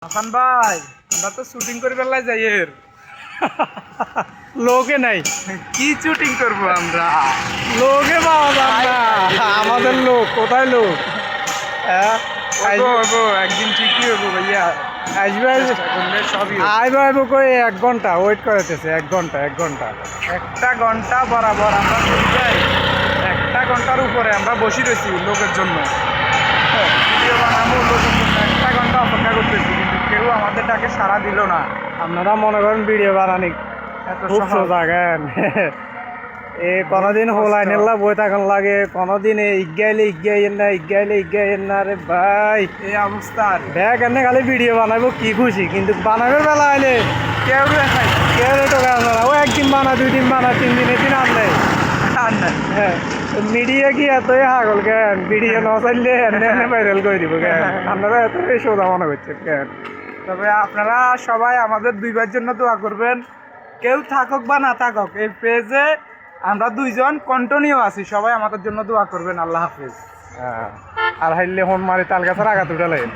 হাসান ভাই, আমরা তো শুটিং করে বেলায় যাই এর লোকে নাই, কি শুটিং করবো আমরা? লোকে পাওয়া যায় না। আমাদের লোক কোথায় লোক? হ্যাঁ, হবো একদিন ঠিকই হবো ভাইয়া, আসবে চেষ্টা করলে সবই হবে। আইব আইব কই 1 ঘন্টা ওয়েট করাইতেছে। 1 ঘন্টা 1 ঘন্টা একটা ঘন্টা বরাবর আমরা চলে যাই, একটা ঘন্টার উপরে আমরা বসে রয়েছি লোকের জন্য, ভিডিও বানাবো লোকের জন্য। একটা ঘন্টা অপেক্ষা করতেছি, কিন্তু কেউ আমাদের ডাকে সাড়া দিল না। আপনারা মনে করেন ভিডিও বানানি এত খুব সহজ। সোজা কেন? এ কোনদিন কষ্ট। হোলাই নেলা বই থাকুন লাগে, কোনদিন ইগাইলে না রে ভাই। এই অবস্থা আর দেখ এনে খালি ভিডিও বানাবো কি খুশি, কিন্তু বানাবে বেলা আইলে কেউ দেখাই কেউ টোকা আনবে না। ও একদিন বানা, 2 দিন বানা, 3 দিন এদিন আনলে। আর নাই। হ্যাঁ, মিডিয়া কি এতই হাগল কেন? ভিডিও না চাইলে এনে এনে ভাইরাল করে দিব কেন? আপনারা এতই সোজা মনে করছেন কেন? তবে আপনারা সবাই আমাদের 2 ভাইয়ের জন্য দোয়া করবেন। কেউ থাকুক বা না থাকুক, এই পেজে আমরা 2 জন কন্টিনিউ আছি। সবাই আমাদের জন্য দোয়া করবেন। আল্লাহ হাফেজ। আর হাইলে হন মারি তাল গাছের আঘাত উঠালেন।